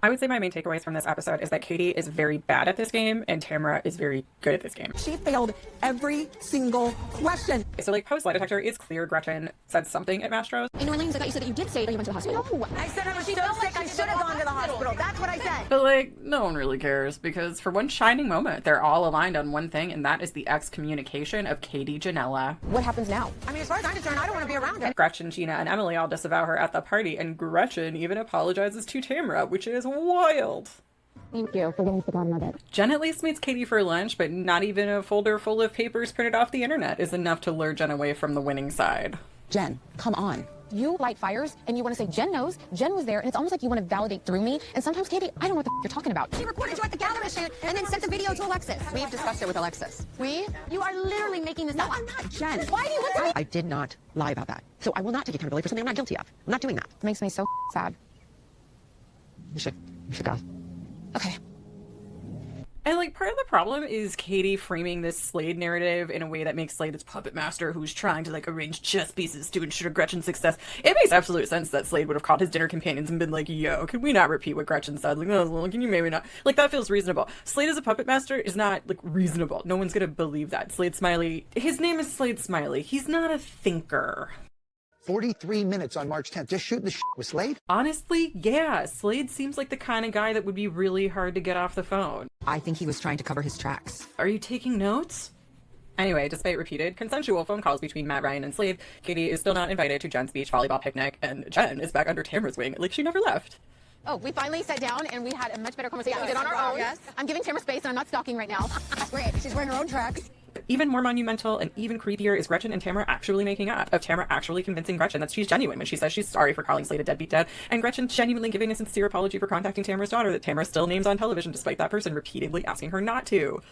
I would say my main takeaways from this episode is that Katie is very bad at this game and Tamara is very good at this game. She failed every single question. So like post lie detector, it's clear Gretchen said something at Mastro's. In Orleans, I thought you said that you did say that you went to the hospital. No, I said I was so sick I should have gone to the hospital. That's what I said. But like, no one really cares because for one shining moment, they're all aligned on one thing, and that is the excommunication of Katie Janela. What happens now? I mean, as far as I'm concerned, I don't want to be around her. Gretchen, Gina, and Emily all disavow her at the party, and Gretchen even apologizes to Tamara, which is wild. Thank you for getting to the bottom of it. Jen at least meets Katie for lunch, but not even a folder full of papers printed off the internet is enough to lure Jen away from the winning side. Jen, come on. You light fires and you want to say Jen knows, Jen was there, and it's almost like you want to validate through me. And sometimes, Katie, I don't know what the you're talking about. She recorded you at the gala shoot and then sent the video to Alexis. We've discussed it with Alexis. We? You are literally making this up. I'm not, Jen. Why do you listen to me? I did not lie about that. So I will not take accountability for something I'm not guilty of. I'm not doing that. It makes me so sad. You should go. Okay. And like part of the problem is Katie framing this Slade narrative in a way that makes Slade this puppet master who's trying to like arrange chess pieces to ensure Gretchen's success. It makes absolute sense that Slade would have called his dinner companions and been like, yo, can we not repeat what Gretchen said? Like, oh, well, can you maybe not? Like, that feels reasonable. Slade as a puppet master is not like reasonable. No one's gonna believe that. Slade Smiley, his name is Slade Smiley. He's not a thinker. 43 minutes on March 10th. Just shooting the shit with Slade? Honestly, yeah. Slade seems like the kind of guy that would be really hard to get off the phone. I think he was trying to cover his tracks. Are you taking notes? Anyway, despite repeated consensual phone calls between Matt Ryan and Slade, Katie is still not invited to Jen's beach volleyball picnic, and Jen is back under Tamara's wing like she never left. Oh, we finally sat down and we had a much better conversation. We did on our own. Yes. I'm giving Tamara space and I'm not stalking right now. That's great. She's wearing her own tracks. Even more monumental and even creepier is Gretchen and Tamara actually making up, of Tamara actually convincing Gretchen that she's genuine when she says she's sorry for calling Slade a deadbeat dad, and Gretchen genuinely giving a sincere apology for contacting Tamara's daughter that Tamara still names on television despite that person repeatedly asking her not to.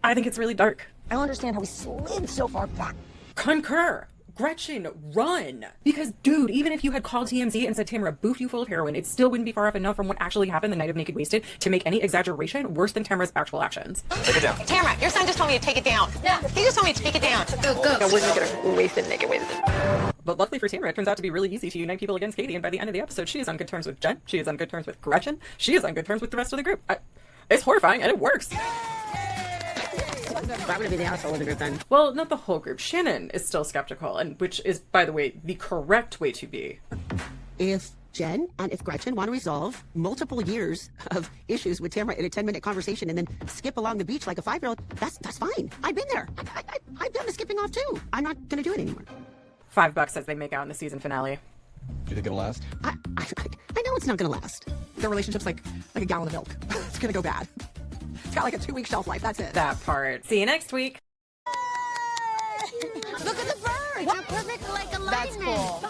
I think it's really dark. I don't understand how we slid so far back. Concur! Gretchen, run! Because, dude, even if you had called TMZ and said Tamara boofed you full of heroin, it still wouldn't be far off enough from what actually happened the night of Naked Wasted to make any exaggeration worse than Tamara's actual actions. Take it down. Tamara, your son just told me to take it down. Yeah. He just told me to take it down. Go. I wasn't gonna waste it naked wasted. But luckily for Tamara, it turns out to be really easy to unite people against Katie, and by the end of the episode, she is on good terms with Jen, she is on good terms with Gretchen, she is on good terms with the rest of the group. It's horrifying, and it works. I'm gonna be the asshole of the group then. Well, not the whole group. Shannon is still skeptical, and which is, by the way, the correct way to be. If Jen and if Gretchen want to resolve multiple years of issues with Tamara in a 10-minute conversation and then skip along the beach like a 5-year-old, that's fine. I've been there. I've done the skipping off too. I'm not gonna do it anymore. $5 as they make out in the season finale. Do you think it'll last? I know it's not gonna last. Their relationship's like a gallon of milk. It's gonna go bad. It's got like a 2-week shelf life. That's it. That part. See you next week. Look at the bird. You're perfect like alignment. That's cool.